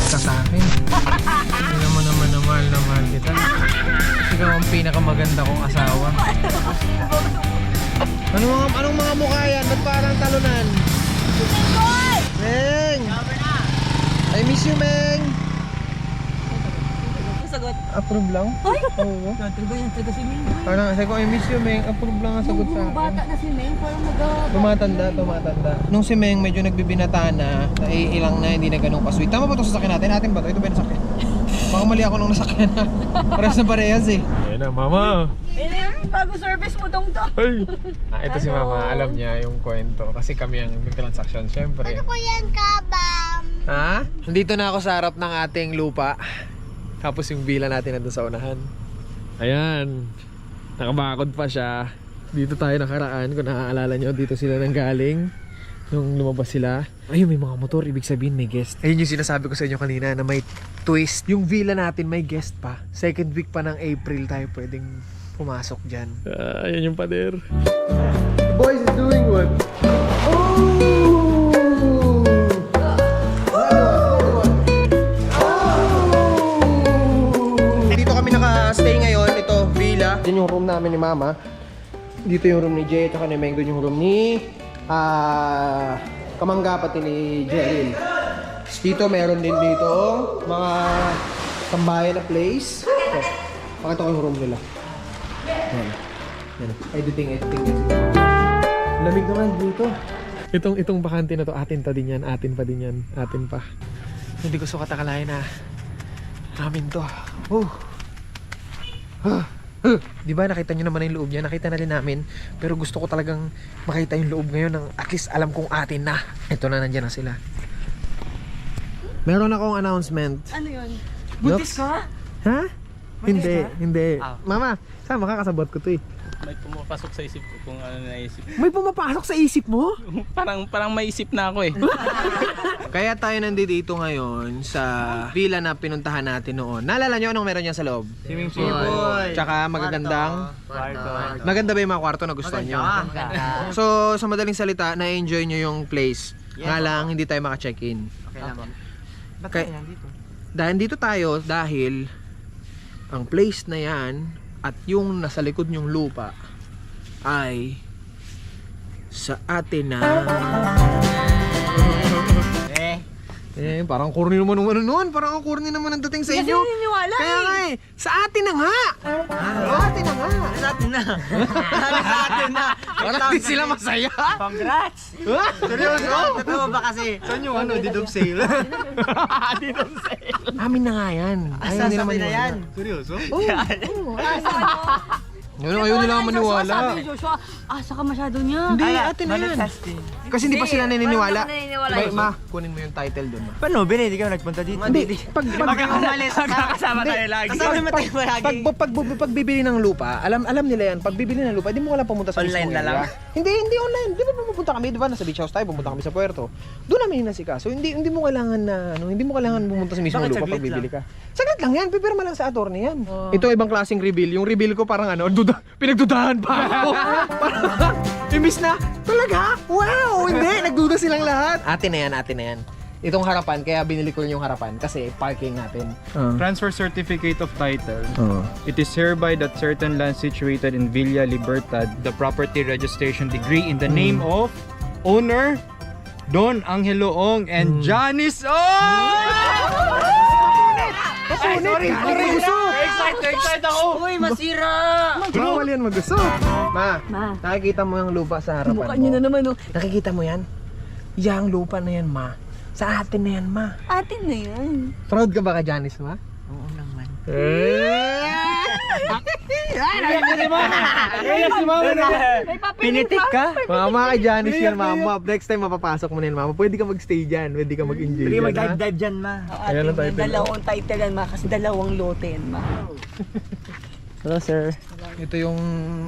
ka sa akin. Hindi naman na mahal kita. Ikaw ang pinakamaganda kong asawa. Anong mga mukha yan? Ba't parang talunan? Meng! I miss you, Meng! Sagot. Approve lang? Ay! Oo. Taga si Meng. Parang sabi ko, I miss you, Meng. Approve lang ang sagot sa akin. Bata na si Meng, parang Tumatanda. Nung si Meng medyo nagbibinata na, naiilang na, hindi na ganun ka-sweet. Tama ba ito sasakyan natin? Atin ba ito? Ito ba yung nasakyan? Baka mali ako nung nasakyan na. Parehas na parehas eh. Ayan na, mama! bago service mo dong to. Ay! Ito si mama, alam niya yung kwento. Kasi kami ang nag-transaction, syempre. Ano ko yan, kabam? Ha? Nandito na ako sa harap ng ating lupa. Tapos yung villa natin nandun sa unahan. Ayan. Nakabakod pa siya. Dito tayo nakaraan. Kung naaalala nyo, dito sila nang galing. Nung lumabas sila. Ayun, may mga motor. Ibig sabihin may guest. Ayun yung sinasabi ko sa inyo kanina na may twist. Yung villa natin may guest pa. Second week pa ng April tayo pwedeng pumasok dyan. Ayan yung pader. The boys is doing what? Dito kami naka-stay ngayon. Ito, villa. Yan yung room namin ni Mama. Dito yung room ni Jay. At ni Meng. Doon yung room ni kamangga pati ni Jeril. Dito meron din dito mga tambayan na place. Ito. Pakita ko yung room nila. Yan. Yan. Editing yan. Lamig naman dito. Itong bakante na to, atin pa din yan. Atin pa. Hindi ko sukat akalain na namin to. Di ba nakita nyo naman yung loob niya? Nakita na rin namin. Pero gusto ko talagang makita yung loob ngayon ng at least alam kong atin na. Ito na, nandyan na sila. Meron akong announcement. Ano yun? Buntis ka? Ha? Hindi. Ah. Mama, saan makakasabot ko to eh? May pumapasok sa isip ko kung ano naisip. May pumapasok sa isip mo? parang may isip na ako eh. Kaya tayo nandito ngayon sa villa na pinuntahan natin noon. Naalala nyo anong meron niya sa loob? Swimming pool. Tsaka magagandang Kwarto. maganda ba yung mga kwarto na gusto nyo? So sa madaling salita, na-enjoy nyo yung place. Nga lang hindi tayo maka-check-in. Okay lang. Ba't Kaya- tayo nandito? Dito tayo dahil ang place na yan at yung nasa likod nyong lupa ay sa atin na. Parang corny naman ng ano noon. Parang ang corny naman ang dating sa Kasi inyo. naniniwala Kaya nga eh, sa atin na nga. Sa atin na nga. Sa atin na. Sa atin na. Parang di sila masaya. Congrats! Seryoso? Totoo ba kasi? Saan yung ano, deed of sale? Deed of sale. Amin na nga yan. Ayaw nila maniwala. Seryoso? Ayaw nila maniwala. Sabi ni Joshua, asa ka masyado niya. Hindi, atin na yan. Kasi hindi pa sila naniniwala. naniniwala. Ma, kunin mo yung title doon, ma. Paano, Bini? Hindi ka nagpunta dito? Hindi, Magkakasama tayo lagi. Kasama mo tayo lagi. pagbibili ng lupa, alam nila yan. Pagbibili ng lupa, hindi mo wala pumunta sa Online mismong na lang? area. Hindi online. Di ba pumunta kami, di ba nasa beach house tayo, pumunta kami sa Puerto. Doon namin inasikaso. Hindi mo kailangan na hindi mo kailangan pumunta sa mismong Bakit lupa saglit pagbibili ka. Saglit lang yan, pipirma lang sa attorney yan. Ito ibang klaseng reveal. Yung reveal ko parang pinagdudahan pa ako. Parang imbis na talaga? Wow, hindi, nagduda silang lahat. Atin na yan. Itong harapan, kaya binili ko yung harapan kasi parking natin. Transfer certificate of title. Oo. It is hereby that certain land situated in Villa Libertad, the property registration degree in the name of owner Don Angelo Ong and Janice Ong! Sorry, Excited ako! Uy, masira! bawal yan mag-usap. Ma, nakikita mo yung lupa sa harapan Mukha niyo na naman, oh. Nakikita mo yan? Yang lupa na yan, ma. Sa atin na yan, ma. Atin na yan. Proud ka ba ka, Janice, ma? Oo naman. Pinitik ka? Mama kay Janice yan, mama. Next time mapapasok mo na yan, mama. Pwede ka magstay dyan. Pwede ka mag-enjoy. Pwede dyan, ha? mag-dive-dive dyan, ma. Ayan ang Atin title. yan. Dalawang title yan, ma. Kasi dalawang lote yan, ma. Hello, sir. Ito yung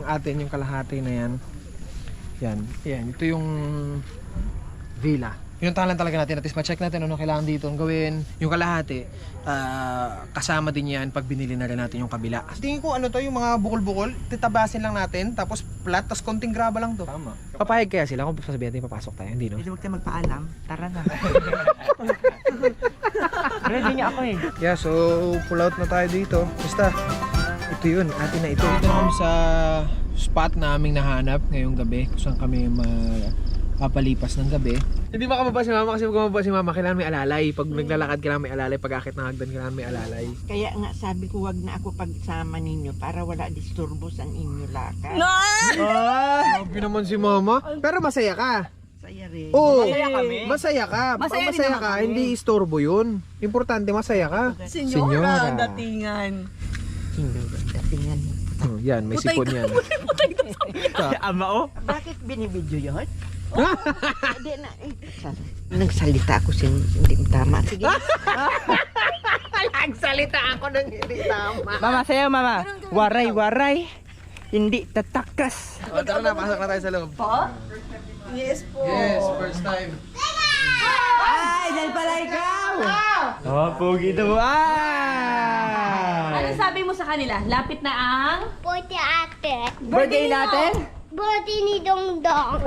atin, yung kalahati na yan. Yan. Ito yung villa. Pinuntahan lang talaga natin at least ma-check natin ano kailangan dito gawin. Yung kalahati, kasama din yan pag binili na rin natin yung kabila. Tingin ko ano to, yung mga bukol-bukol, titabasin lang natin, tapos flat, tapos konting graba lang to. Tama. Papayag kaya sila kung sasabihin natin papasok tayo, hindi no? Hindi huwag tayo magpaalam. Tara na. Ready niya ako eh. Yeah, so pull out na tayo dito. Basta, ito yun, atin na ito. Dito na kami sa spot na aming nahanap ngayong gabi, kung saan kami papalipas ng gabi. Hindi makababa si mama kasi pag kumababa si mama, kailangan may alalay. Pag naglalakad, kailangan may alalay. Pag akit ng hagdan, kailangan may alalay. Kaya nga sabi ko wag na ako pagsama ninyo para wala disturbo sa inyo lakad. Grabe naman si mama. Pero masaya ka. Saya rin. Oo, Masaya kami. masaya ka. Pag Masaya din masaya naman ka, kami. hindi istorbo yun. Importante, masaya ka. Senyora, datingan. Datingan. Oh, yan, may Putay sipon ka. yan. Ama oh. Bakit binibidyo yun? Hindi na. Nagsalita ako hindi tama. Sige. Nagsalita ako ng hindi tama. Mama, sayo mama. Waray, waray. Hindi tatakas. O, tara na, pasok na tayo sa loob. Po? Yes po. Yes, first time. Ay, dahil pala ikaw! Oh, pogi daw. Ano sabi mo sa kanila? Lapit na ang... Puti ate. Birthday natin? Buti ni Dongdong.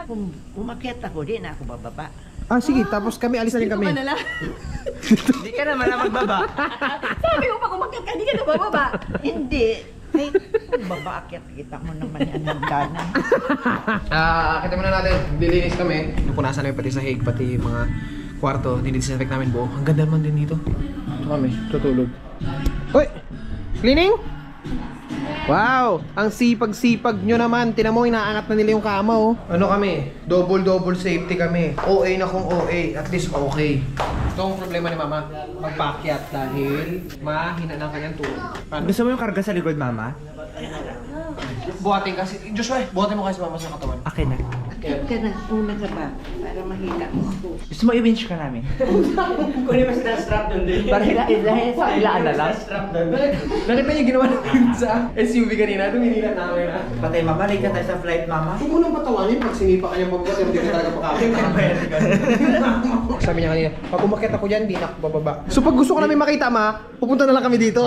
Kung umakyat ako, di na ako bababa. Ah, sige, tapos kami, alis na rin kami. Ka na lang. Hindi ka naman na magbaba. Sabi mo pa kumakit ka, hindi ka na bababa. Hindi. Hey, kung babaakyat kita mo naman yan ng dana. Kita muna natin, dilinis kami. Napunasan namin pati sa hig, pati mga kwarto. Dinidisinfect namin buo. Ang ganda naman din dito. Ito kami, tutulog. Hoy! Cleaning? Wow! Ang sipag-sipag nyo naman. Tinan mo, inaangat na nila yung kama oh. Ano kami? Double safety kami. OA na kung OA. At least okay. Ito ang problema ni mama. Magpakyat dahil mahina ng kanyang tulog. Paano? Gusto mo yung karga sa likod, mama? Buhatin kasi. Joshua, buhatin mo kasi mama sa katawan. Akin na. Akyat ka na una ka ba? Para mahila mo ako. Gusto mo i-winch ka namin? Kunin mo sa strap doon din. Para ilaan na lang. Nakita niyo ginawa natin sa SUV kanina? Tumingin namin na. Patay mama, late ka tayo sa flight, mama. Huwag mo nang patawanin pag sinipa ka niyang babuhat, hindi ka talaga pakakit. Sabi niya kanina, pag umakyat ako dyan, di na ako bababa. So pag gusto ko namin makita ma, pupunta na lang kami dito.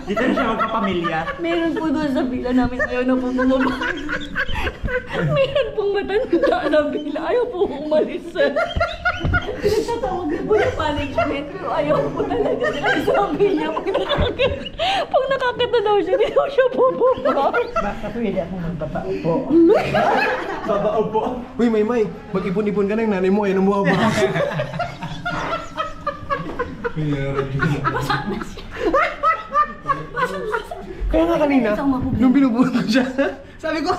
Dito na siya magpapamilya. Meron po doon sa bila namin ayaw na po bumaba. Meron pong matanda na bila. Ayaw po umalis. Nagtatawag na po yung management pero ayaw po talaga. Ay, sabi niya, pag nakakita daw siya, di daw siya bumaba. Baka pwede akong magbaba po. Babao po. Uy, May, mag-ipon-ipon ka na yung nanay mo, ayaw na mo ba? Kaya nga kanina, nung binubuhat ko siya, sabi ko,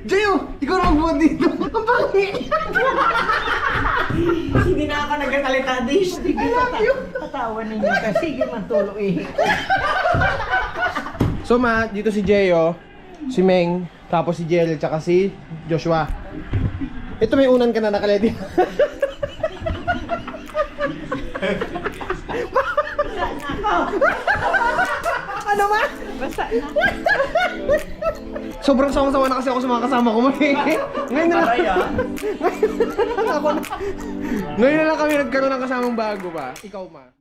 Jayo, ikaw na magbuhat dito. Ang pangit! Hindi na ako nagkakalita, Dish. Sige, patawa ninyo ka. Sige, mantulo eh. So ma, dito si Jeyo, si Meng, tapos si Jel, tsaka si Joshua. Ito may unan ka na nakaledi. Ano ma? Basta na. Sobrang sama-sama na kasi ako sa mga kasama ko. Ngayon na lang. Ngayon na lang kami nagkaroon ng kasamang bago pa. Ikaw ma.